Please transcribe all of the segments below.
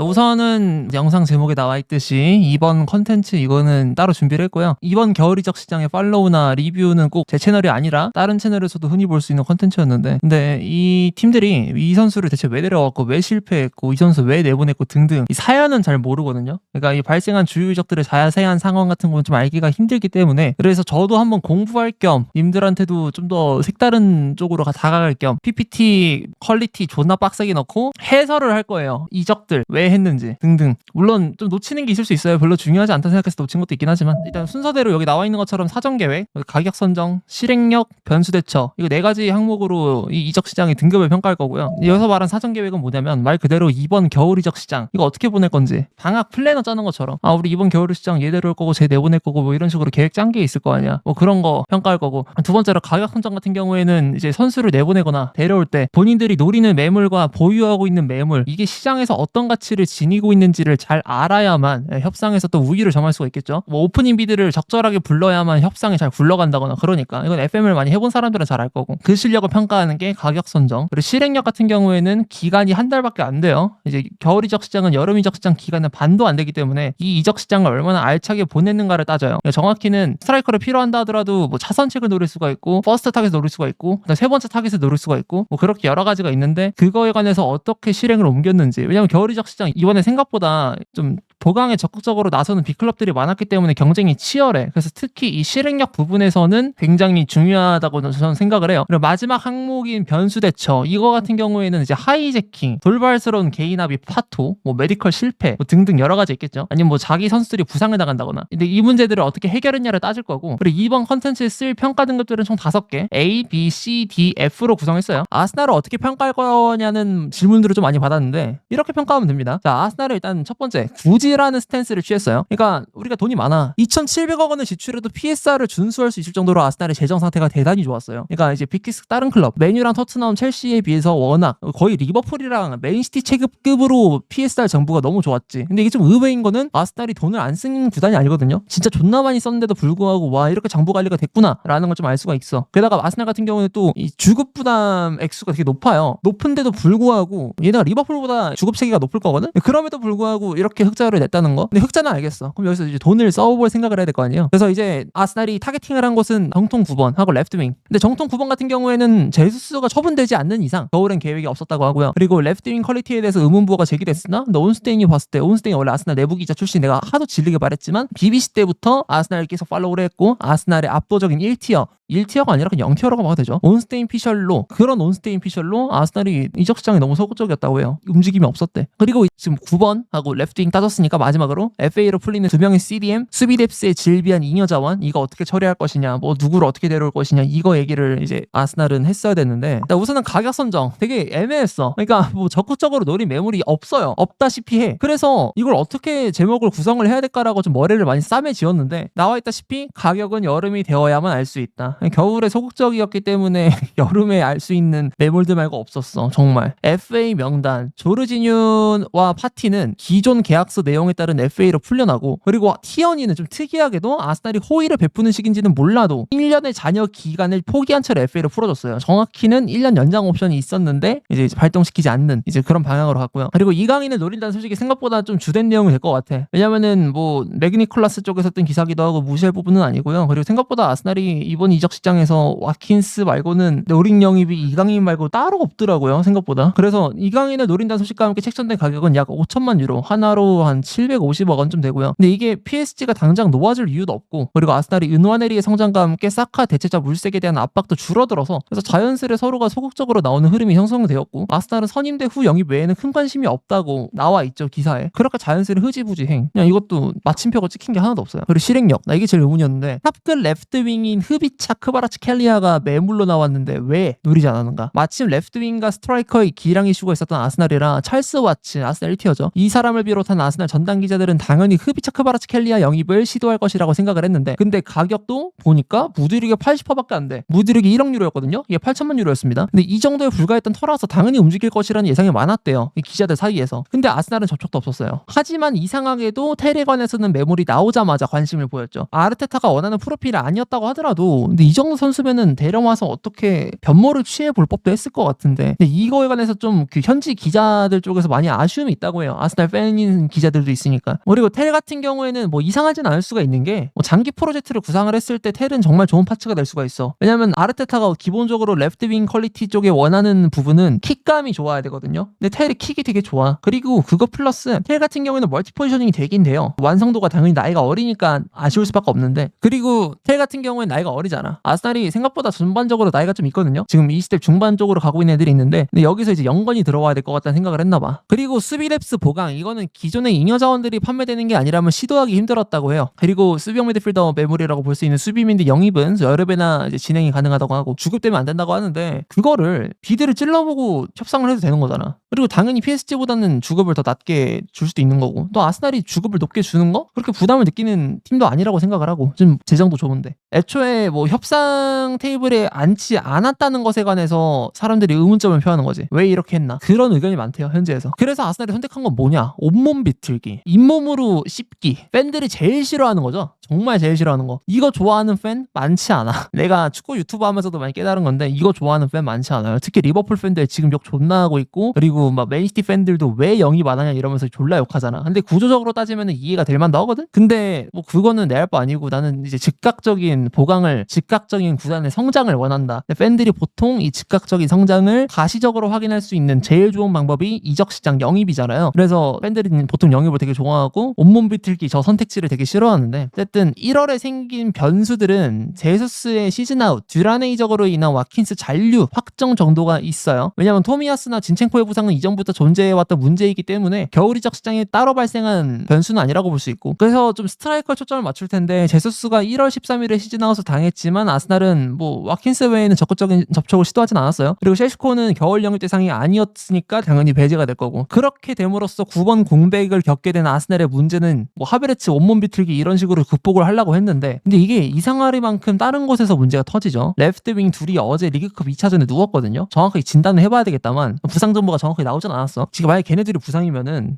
우선은 영상 제목에 나와 있듯이 이번 컨텐츠 이거는 따로 준비를 했고요. 이번 겨울 이적 시장의 팔로우나 리뷰는 꼭 제 채널이 아니라 다른 채널에서도 흔히 볼 수 있는 컨텐츠였는데, 근데 이 팀들이 이 선수를 대체 왜 데려왔고 왜 실패했고 이 선수 왜 내보냈고 등등 이 사연은 잘 모르거든요. 그러니까 이 발생한 주요 이적들의 자세한 상황 같은 건 좀 알기가 힘들기 때문에, 그래서 저도 한번 공부할 겸 님들한테도 좀 더 색다른 쪽으로 다가갈 겸 PPT 퀄리티 존나 빡세게 넣고 해설을 할 거예요. 이적들 왜 했는지 등등. 물론 좀 놓치는 게 있을 수 있어요. 별로 중요하지 않다 생각해서 놓친 것도 있긴 하지만, 일단 순서대로 여기 나와 있는 것처럼 사전계획, 가격 선정, 실행력, 변수 대처, 이거 4가지 항목으로 이 이적 시장의 등급을 평가할 거고요. 여기서 말한 사전계획은 뭐냐면 말 그대로 이번 겨울 이적 시장 이거 어떻게 보낼 건지 방학 플래너 짜는 것처럼, 우리 이번 겨울 시장 얘 데려올 거고 쟤 내보낼 거고 뭐 이런 식으로 계획 짠 게 있을 거 아니야. 뭐 그런 거 평가할 거고, 두 번째로 가격 선정 같은 경우에는 이제 선수를 내보내거나 데려올 때 본인들이 노리는 매물과 보유하고 있는 매물, 이게 시장에서 어떤 가치를 지니고 있는지를 잘 알아야만 협상에서 또 우위를 점할 수가 있겠죠. 뭐 오프닝 비드를 적절하게 불러야만 협상이 잘 굴러간다거나, 그러니까 이건 FM을 많이 해본 사람들은 잘 알 거고, 그 실력을 평가하는 게 가격 선정. 그리고 실행력 같은 경우에는 기간이 한 달밖에 안 돼요. 이제 겨울 이적 시장은 여름 이적 시장 기간은 반도 안 되기 때문에 이 이적 시장을 얼마나 알차게 보냈는가를 따져요. 정확히는 스트라이커를 필요한다 하더라도 뭐 차선책을 노릴 수가 있고, 퍼스트 타겟을 노릴 수가 있고, 세 번째 타겟을 노릴 수가 있고, 뭐 그렇게 여러 가지가 있는데 그거에 관해서 어떻게 실행을 옮겼는지. 왜냐면 겨울 이적 시장 이번에 생각보다 좀 보강에 적극적으로 나서는 빅클럽들이 많았기 때문에 경쟁이 치열해. 그래서 특히 이 실행력 부분에서는 굉장히 중요하다고 저는 생각을 해요. 그리고 마지막 항목인 변수 대처, 이거 같은 경우에는 이제 하이제킹, 돌발스러운 개인 합의 파토, 뭐 메디컬 실패 뭐 등등 여러 가지 있겠죠. 아니면 뭐 자기 선수들이 부상을 당한다거나. 근데 이 문제들을 어떻게 해결했냐를 따질 거고, 그리고 이번 컨텐츠에 쓸 평가 등급들은 총 5개, A, B, C, D, F로 구성했어요. 아스날을 어떻게 평가할 거냐는 질문들을 좀 많이 받았는데 이렇게 평가하면 됩니다. 자, 아스날을 일단 첫 번째, 굳이 라는 스탠스를 취했어요. 그러니까 우리가 돈이 많아. 2,700억 원을 지출해도 PSR을 준수할 수 있을 정도로 아스날의 재정 상태가 대단히 좋았어요. 그러니까 이제 빅리스크 다른 클럽, 맨유랑 토트넘, 첼시에 비해서 워낙 거의 리버풀이랑 맨시티 체급급으로 PSR 정부가 너무 좋았지. 근데 이게 좀 의외인 거는 아스날이 돈을 안 쓴 구단이 아니거든요. 진짜 존나 많이 썼는데도 불구하고 와, 이렇게 장부 관리가 됐구나 라는 걸 좀 알 수가 있어. 게다가 아스날 같은 경우는 또 이 주급 부담 액수가 되게 높아요. 높은데도 불구하고 얘네가 리버풀보다 주급 체계가 높을 거거든. 그럼에도 불구하고 이렇게 흑자를 냈다는 거. 근데 흑자는 알겠어. 그럼 여기서 이제 돈을 써볼 생각을 해야 될 거 아니에요. 그래서 이제 아스날이 타겟팅을 한 곳은 정통 9번 하고 레프트윙. 근데 정통 9번 같은 경우에는 제수스가 처분되지 않는 이상 겨울엔 계획이 없었다고 하고요. 그리고 레프트윙 퀄리티에 대해서 의문부호가 제기됐으나, 근데 온스테인이 봤을 때, 온스테인이 원래 아스날 내부 기자 출신, 내가 하도 질리게 말했지만 BBC 때부터 아스날을 계속 팔로우를 했고, 아스날의 압도적인 1티어가 아니라 그냥 0티어라고 봐도 되죠. 온스테인 피셜로, 그런 온스테인 피셜로 아스날이 이적 시장이 너무 소극적이었다고 해요. 움직임이 없었대. 그리고 지금 9번하고 레프트윙 따졌으니까 마지막으로 FA로 풀리는 2명의 CDM, 수비 뎁스의 질비한 잉여 자원, 이거 어떻게 처리할 것이냐, 뭐 누구를 어떻게 데려올 것이냐, 이거 얘기를 이제 아스날은 했어야 됐는데, 우선은 가격 선정 되게 애매했어. 그러니까 뭐 적극적으로 노린 매물이 없어요. 없다시피 해. 그래서 이걸 어떻게 제목을 구성을 해야 될까라고 좀 머리를 많이 싸매 지었는데, 나와 있다시피 가격은 여름이 되어야만 알 수 있다. 겨울에 소극적이었기 때문에 여름에 알 수 있는 매물들 말고 없었어. 정말. FA 명단, 조르지뉴와 파티는 기존 계약서 내용에 따른 FA로 풀려나고, 그리고 티어니는 좀 특이하게도 아스날이 호의를 베푸는 식인지는 몰라도 1년의 잔여 기간을 포기한 채로 FA로 풀어줬어요. 정확히는 1년 연장 옵션이 있었는데 이제 발동시키지 않는 이제 그런 방향으로 갔고요. 그리고 이강인을 노린다는 솔직히 생각보다 좀 주된 내용이 될 것 같아. 왜냐면은 뭐 레그니콜라스 쪽에서 뜬 기사기도 하고 무시할 부분은 아니고요. 그리고 생각보다 아스날이 이번 이적 시장에서 와킨스 말고는 노린 영입이 이강인 말고 따로 없더라고요. 생각보다. 그래서 이강인을 노린다는 소식과 함께 책정된 가격은 약 5천만 유로, 하나로 한 750억 원쯤 되고요. 근데 이게 PSG가 당장 놓아줄 이유도 없고, 그리고 아스날이 은와네리의 성장과 함께 사카 대체자 물색에 대한 압박도 줄어들어서, 그래서 자연스레 서로가 소극적으로 나오는 흐름이 형성되었고, 아스날은 선임대 후 영입 외에는 큰 관심이 없다고 나와 있죠, 기사에. 그렇게 자연스레 흐지부지행. 그냥 이것도 마침표가 찍힌 게 하나도 없어요. 그리고 실행력, 나 이게 제일 의문이었는데, 탑급 레프트윙인 흐비차 크바라츠켈리아가 매물로 나왔는데 왜 노리지 않았는가? 마침 레프트윙과 스트라이커의 기량 이슈가 있었던 아스날이라 찰스 와츠, 아스날 1티어죠. 이 사람을 비롯한 아스날 전담 기자들은 당연히 흐비차 크바라츠켈리아 영입을 시도할 것이라고 생각을 했는데 근데 가격도 보니까 무드릭이 80%밖에 안 돼. 무드릭이 1억 유로였거든요. 이게 8천만 유로였습니다. 근데 이 정도에 불과했던 터라서 당연히 움직일 것이라는 예상이 많았대요. 이 기자들 사이에서. 근데 아스날은 접촉도 없었어요. 하지만 이상하게도 테레관에서는 매물이 나오자마자 관심을 보였죠. 아르테타가 원하는 프로필이 아니었다고 하더라도 근데 이 정도 선수면은 데려와서 어떻게 변모를 취해볼 법도 했을 것 같은데 근데 이거에 관해서 좀 그 현지 기자들 쪽에서 많이 아쉬움이 있다고 해요. 아스날 팬인 기자들도 있으니까. 그리고 텔 같은 경우에는 뭐 이상하진 않을 수가 있는 게 뭐 장기 프로젝트를 구상을 했을 때 텔은 정말 좋은 파츠가 될 수가 있어. 왜냐면 아르테타가 기본적으로 레프트 윙 퀄리티 쪽에 원하는 부분은 킥감이 좋아야 되거든요. 근데 텔이 킥이 되게 좋아. 그리고 그거 플러스 텔 같은 경우에는 멀티 포지셔닝이 되긴 돼요. 완성도가 당연히 나이가 어리니까 아쉬울 수밖에 없는데 그리고 텔 같은 경우에는 나이가 어리잖아. 아스날이 생각보다 전반적으로 나이가 좀 있거든요. 지금 20대 중반 쪽으로 가고 있는 애들이 있는데 근데 여기서 이제 영건이 들어와야 될 것 같다는 생각을 했나봐. 그리고 수비랩스 보강 이거는 기존의 잉여 자원들이 판매되는 게 아니라면 시도하기 힘들었다고 해요. 그리고 수비형 미드필더 매물이라고 볼 수 있는 수비민들 영입은 여러 배나 이제 진행이 가능하다고 하고 주급되면 안 된다고 하는데 그거를 비드를 찔러보고 협상을 해도 되는 거잖아. 그리고 당연히 PSG보다는 주급을 더 낮게 줄 수도 있는 거고 또 아스날이 주급을 높게 주는 거? 그렇게 부담을 느끼는 팀도 아니라고 생각을 하고 좀 재정도 좋은데 애초에 뭐 협상 테이블에 앉지 않았다는 것에 관해서 사람들이 의문점을 표하는 거지. 왜 이렇게 했나? 그런 의견이 많대요 현지에서. 그래서 아스날이 선택한 건 뭐냐? 온몸 비틀기, 잇몸으로 씹기. 팬들이 제일 싫어하는 거죠. 정말 제일 싫어하는 거. 이거 좋아하는 팬 많지 않아. 내가 축구 유튜브 하면서도 많이 깨달은 건데 이거 좋아하는 팬 많지 않아요. 특히 리버풀 팬들 지금 욕 존나 하고 있고 그리고 막 맨시티 팬들도 왜 영입 안 하냐 이러면서 졸라 욕하잖아. 근데 구조적으로 따지면 이해가 될 만도 하거든? 근데 뭐 그거는 내 할 바 아니고 나는 이제 즉각적인 보강을 즉각적인 구단의 성장을 원한다. 팬들이 보통 이 즉각적인 성장을 가시적으로 확인할 수 있는 제일 좋은 방법이 이적 시장 영입이잖아요. 그래서 팬들이 보통 영입을 되게 좋아하고 온몸 비틀기 저 선택지를 되게 싫어하는데 어쨌든 1월에 생긴 변수들은 제수스의 시즌 아웃, 듀란의 이적으로 인한 와킨스 잔류 확정 정도가 있어요. 왜냐면 토미야스나 진첸코의 부상은 이전부터 존재해왔던 문제이기 때문에 겨울 이적 시장에 따로 발생한 변수는 아니라고 볼 수 있고 그래서 좀 스트라이커에 초점을 맞출 텐데 제수스가 1월 13일에 시즌 아웃을 당했지만 아스날은 뭐 와킨스 외에는 적극적인 접촉을 시도하진 않았어요. 그리고 셰시코는 겨울 영입 대상이 아니었으니까 당연히 배제가 될 거고 그렇게 됨으로써 9번 공백을 겪게 된 아스날의 문제는 뭐 하베르츠 온몸 비틀기 이런 식으로 극복을 하려고 했는데 근데 이게 이상하리만큼 다른 곳에서 문제가 터지죠. 레프트 윙 둘이 어제 리그컵 2차전에 누웠거든요. 정확하게 진단을 해봐야 되겠다만 부상 정보가 정확하게 나오진 않았어. 지금 만약에 걔네들이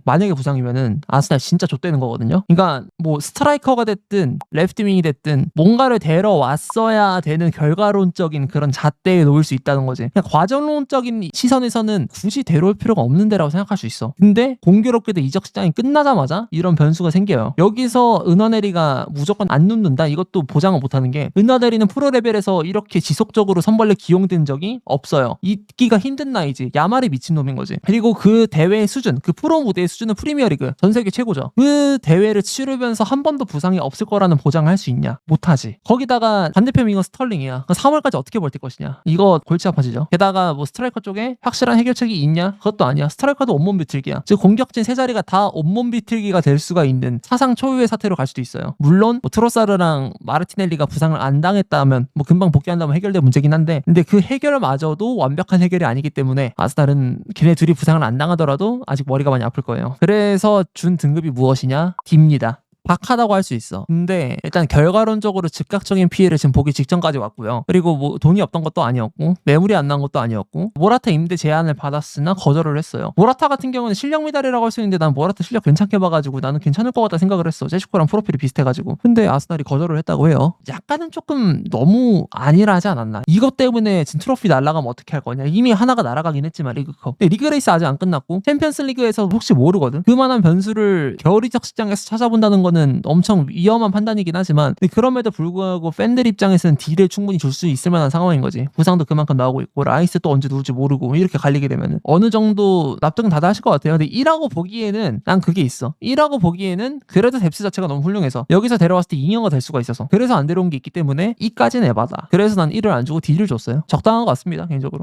만약에 부상이면은 아스날 진짜 좆되는 거거든요. 그러니까 뭐 스트라이커가 됐든 레프트 윙이 됐든 뭔가를 데려왔어야 되는 결과론적인 그런 잣대에 놓을 수 있다는 거지. 그냥 과정론적인 시선에서는 굳이 데려올 필요가 없는 데라고 생각할 수 있어. 근데 공교롭게도 이적 시장이 끝나자마자 이런 변수가 생겨요. 여기서 은하네리가 무조건 안 눕는다 이것도 보장을 못하는 게 은하네리는 프로 레벨에서 이렇게 지속적으로 선발로 기용된 적이 없어요. 있기가 힘든 나이지. 야말이 미친놈인 거지. 그리고 그 대회의 수준, 그 프로 무대의 수준은 프리미어리그 전 세계 최고죠. 그 대회를 치르면서 한 번도 부상이 없을 거라는 보장을 할 수 있냐? 못하지. 거기다가 반대편 윙어 스털링이야. 3월까지 어떻게 버틸 것이냐? 이거 골치 아파지죠. 게다가 뭐 스트라이커 쪽에 확실한 해결책이 있냐? 그것도 아니야. 스트라이커도 온몸 비틀기야. 즉 공격진 세 자리가 다 온몸 비틀기가 될 수가 있는 사상 초유의 사태로 갈 수도 있어요. 물론 뭐 트로사르랑 마르티넬리가 부상을 안 당했다면 뭐 금방 복귀한다면 해결될 문제긴 한데 근데 그 해결마저도 완벽한 해결이 아니기 때문에 아스날은 걔네 둘이 부상을 안 당하더라도 아직 머리가 많이 아플 거예요. 그래서 준 등급이 무엇이냐? D입니다. 박하다고 할 수 있어. 근데 일단 결과론적으로 즉각적인 피해를 지금 보기 직전까지 왔고요. 그리고 뭐 돈이 없던 것도 아니었고 매물이 안 난 것도 아니었고 모라타 임대 제안을 받았으나 거절을 했어요. 모라타 같은 경우는 실력 미달이라고 할 수 있는데 난 모라타 실력 괜찮게 봐가지고 나는 괜찮을 것 같다 생각을 했어. 제시코랑 프로필이 비슷해가지고. 근데 아스날이 거절을 했다고 해요. 약간은 조금 너무 안일하지 않았나. 이것 때문에 지금 트로피 날아가면 어떻게 할 거냐. 이미 하나가 날아가긴 했지만 리그컵. 근데 리그 레이스 아직 안 끝났고 챔피언스 리그에서 혹시 모르거든. 그만한 변수를 겨울 이적 시장에서 찾아본다는 건 엄청 위험한 판단이긴 하지만 그럼에도 불구하고 팬들 입장에서는 딜을 충분히 줄 수 있을 만한 상황인 거지. 부상도 그만큼 나오고 있고 라이스 또 언제 누울지 모르고 이렇게 갈리게 되면 어느 정도 납득은 다들 하실 것 같아요. 근데 1하고 보기에는 난 그게 있어. 1하고 보기에는 그래도 뎁스 자체가 너무 훌륭해서 여기서 데려왔을 때 2년가 될 수가 있어서 그래서 안 데려온 게 있기 때문에 2까지는 에바다. 그래서 난 1을 안 주고 D를 줬어요. 적당한 것 같습니다 개인적으로.